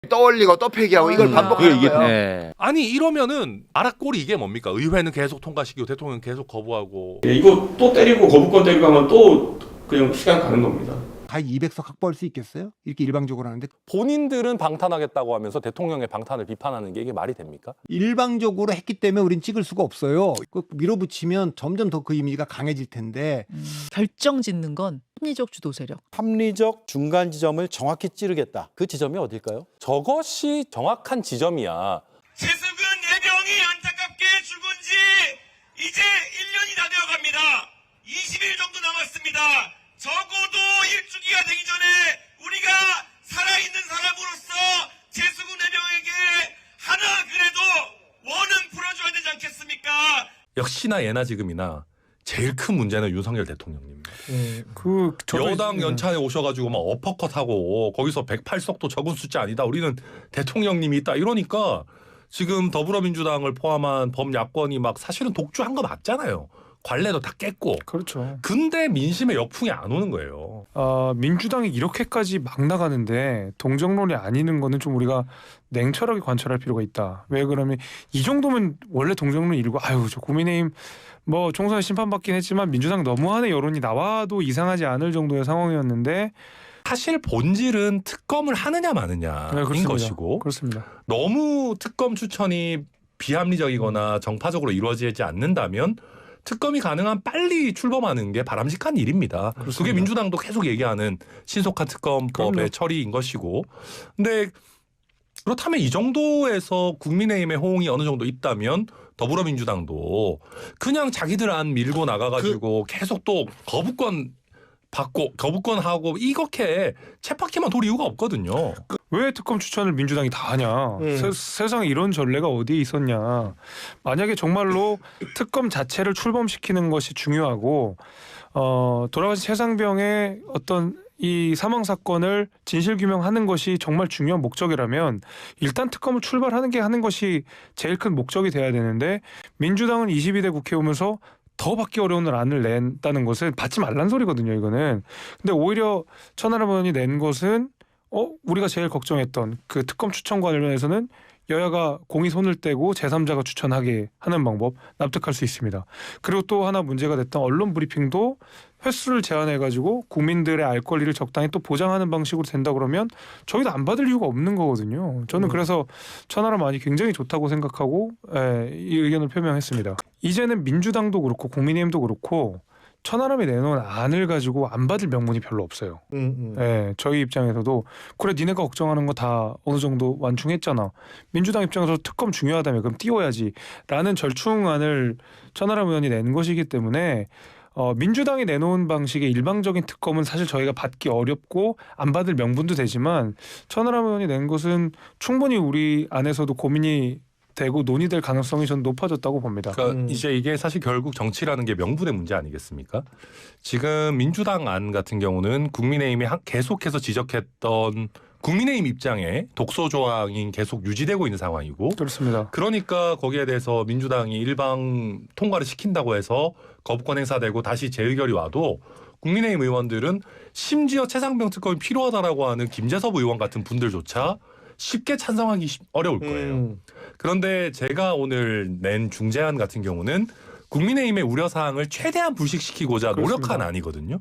떠올리고 떠패기하고 이걸 반복하는 거예요. 네. 아니 이러면은 아락골이 이게 뭡니까? 의회는 계속 통과시키고 대통령은 계속 거부하고. 예, 이거 또 때리고 거부권 때리고 하면 또 그냥 시간 가는 겁니다. 다 200석 확보할 수 있겠어요? 이렇게 일방적으로 하는데 본인들은 방탄하겠다고 하면서 대통령의 방탄을 비판하는 게 이게 말이 됩니까? 일방적으로 했기 때문에 우린 찍을 수가 없어요. 밀어붙이면 점점 더 그 이미지가 강해질 텐데 결정 짓는 건 합리적 주도 세력. 합리적 중간 지점을 정확히 찌르겠다. 그 지점이 어딜까요? 저것이 정확한 지점이야. 최승근 해병이 안타깝게 죽은 지 이제 1년이 다 되어갑니다. 20일 정도 남았습니다. 적어도 일주기가 되기 전에 우리가 살아있는 사람으로서 최승근 해병에게 하나 그래도 원은 풀어줘야 되지 않겠습니까? 역시나 예나 지금이나 제일 큰 문제는 윤석열 대통령입니다. 여당 연찬에 오셔가지고 막 어퍼컷하고 거기서 108석도 적은 숫자 아니다. 우리는 대통령님이 있다 이러니까 지금 더불어민주당을 포함한 범야권이 막 사실은 독주한 거 맞잖아요. 관례도 다 깼고. 그렇죠. 근데 민심의 역풍이 안 오는 거예요. 민주당이 이렇게까지 막 나가는데 동정론이 아니는 거는 좀 우리가 냉철하게 관찰할 필요가 있다. 왜 그러면 이 정도면 원래 동정론 일고 아유 저 국민의힘 뭐 총선에 심판받긴 했지만 민주당 너무하는 여론이 나와도 이상하지 않을 정도의 상황이었는데 사실 본질은 특검을 하느냐 마느냐인 것이고 그렇습니다. 너무 특검 추천이 비합리적이거나 정파적으로 이루어지지 않는다면 특검이 가능한 빨리 출범하는 게 바람직한 일입니다. 그렇습니다. 그게 민주당도 계속 얘기하는 신속한 특검법의 그럼요. 처리인 것이고. 근데 그렇다면 이 정도에서 국민의힘의 호응이 어느 정도 있다면 더불어민주당도 그냥 자기들 안 밀고 나가가지고 계속 또 거부권 받고 거부권하고 이렇게 쳇바퀴만 돌 이유가 없거든요. 왜 특검 추천을 민주당이 다 하냐. 세상에 이런 전례가 어디에 있었냐. 만약에 정말로 특검 자체를 출범시키는 것이 중요하고 돌아가신 최상병의 어떤 이 사망 사건을 진실 규명하는 것이 정말 중요한 목적이라면 일단 특검을 출발하는 게 하는 것이 제일 큰 목적이 돼야 되는데 민주당은 22대 국회 오면서 더 받기 어려운 안을 낸다는 것은 받지 말란 소리거든요, 이거는. 근데 오히려 천하람 의원이 낸 것은 우리가 제일 걱정했던 그 특검 추천 관련해서는 여야가 공이 손을 떼고 제3자가 추천하게 하는 방법 납득할 수 있습니다. 그리고 또 하나 문제가 됐던 언론 브리핑도 횟수를 제한해가지고 국민들의 알 권리를 적당히 또 보장하는 방식으로 된다 그러면 저희도 안 받을 이유가 없는 거거든요. 저는 그래서 천하람 안이 굉장히 좋다고 생각하고 이 의견을 표명했습니다. 이제는 민주당도 그렇고 국민의힘도 그렇고 천하람이 내놓은 안을 가지고 안 받을 명분이 별로 없어요. 저희 입장에서도 그래 니네가 걱정하는 거 다 어느 정도 완충했잖아. 민주당 입장에서 특검 중요하다며 그럼 띄워야지 라는 절충안을 천하람 의원이 낸 것이기 때문에 민주당이 내놓은 방식의 일방적인 특검은 사실 저희가 받기 어렵고 안 받을 명분도 되지만 천하람 의원이 낸 것은 충분히 우리 안에서도 고민이 되고 논의될 가능성이 전 높아졌다고 봅니다. 그러니까 이제 이게 사실 결국 정치라는 게 명분의 문제 아니겠습니까? 지금 민주당 안 같은 경우는 국민의힘이 계속해서 지적했던 국민의힘 입장에 독소 조항이 계속 유지되고 있는 상황이고 그렇습니다. 그러니까 거기에 대해서 민주당이 일방 통과를 시킨다고 해서 거부권 행사되고 다시 재의결이 와도 국민의힘 의원들은 심지어 최상병 특검이 필요하다라고 하는 김재섭 의원 같은 분들조차 쉽게 찬성하기 어려울 거예요. 그런데 제가 오늘 낸 중재안 같은 경우는 국민의힘의 우려사항을 최대한 불식시키고자 노력한 안이거든요.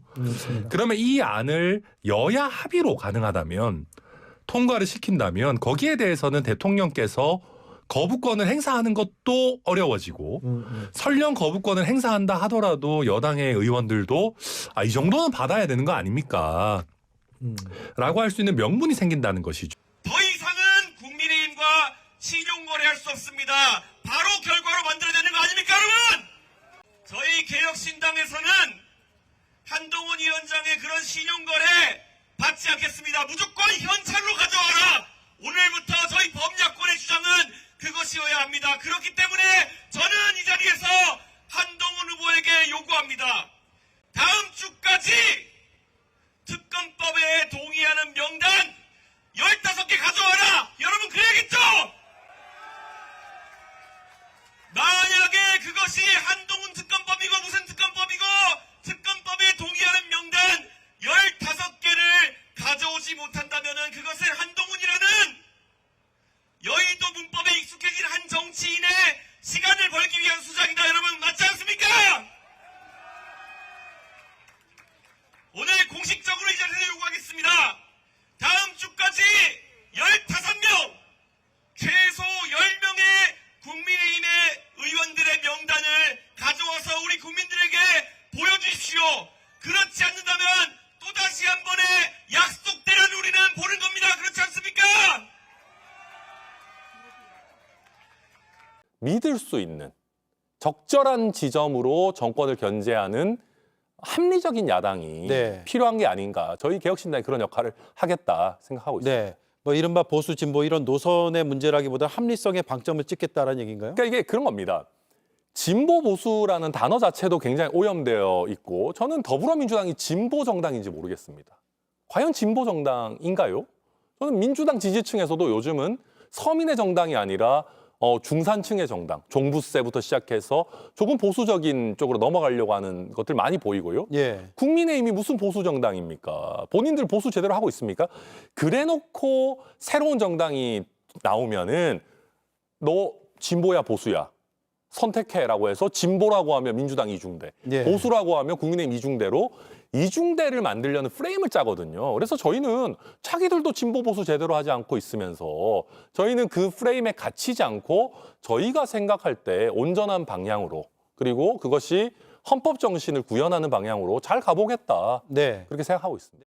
그러면 이 안을 여야 합의로 가능하다면 통과를 시킨다면 거기에 대해서는 대통령께서 거부권을 행사하는 것도 어려워지고 설령 거부권을 행사한다 하더라도 여당의 의원들도 이 정도는 받아야 되는 거 아닙니까? 라고 할 수 있는 명분이 생긴다는 것이죠. 더 이상은 국민의힘과 신용거래할 수 없습니다. 바로 결과로 만들어야 되는 거 아닙니까, 여러분? 저희 개혁신당에서는 한동훈 위원장의 그런 신용거래 받지 않겠습니다. 무조건 현찰로 가져와라. 오늘부터 저희 범야권의 주장은 그것이어야 합니다. 그렇기 때문에 저는 이 자리에서 한동훈 후보에게 요구합니다. 다음 주까지 특검법에 동의하는 명단 15개 가져와라! 여러분 그래야겠죠? 만약에 그것이 한동훈 특검법이고 무슨 특검법이고 특검법에 동의하는 명단 15개를 가져오지 못한다면 그것은 한동훈이라는 벌기 위한 수작이다, 여러분. 맞지 않습니까? 오늘 공식적으로 이 자리를 요구하겠습니다. 다음 주까지 15명, 최소 10명의 국민의힘의 의원들의 명단을 가져와서 우리 국민들에게 보여주십시오. 그렇지 않는다면 또다시 한 번의 약속대로를 우리는 보는 겁니다. 그렇지 않습니까? 믿을 수 있는 적절한 지점으로 정권을 견제하는 합리적인 야당이 네. 필요한 게 아닌가. 저희 개혁신당이 그런 역할을 하겠다 생각하고 있습니다. 네. 뭐 이른바 보수 진보 이런 노선의 문제라기보다 합리성에 방점을 찍겠다라는 얘기인가요? 그러니까 이게 그런 겁니다. 진보 보수라는 단어 자체도 굉장히 오염되어 있고 저는 더불어민주당이 진보 정당인지 모르겠습니다. 과연 진보 정당인가요? 저는 민주당 지지층에서도 요즘은 서민의 정당이 아니라 중산층의 정당, 종부세부터 시작해서 조금 보수적인 쪽으로 넘어가려고 하는 것들 많이 보이고요. 예. 국민의힘이 무슨 보수 정당입니까? 본인들 보수 제대로 하고 있습니까? 그래놓고 새로운 정당이 나오면은 너 진보야 보수야 선택해라고 해서 진보라고 하면 민주당 이중대, 예. 보수라고 하면 국민의힘 이중대로 이중대를 만들려는 프레임을 짜거든요. 그래서 저희는 자기들도 진보 보수 제대로 하지 않고 있으면서 저희는 그 프레임에 갇히지 않고 저희가 생각할 때 온전한 방향으로 그리고 그것이 헌법 정신을 구현하는 방향으로 잘 가보겠다. 네. 그렇게 생각하고 있습니다.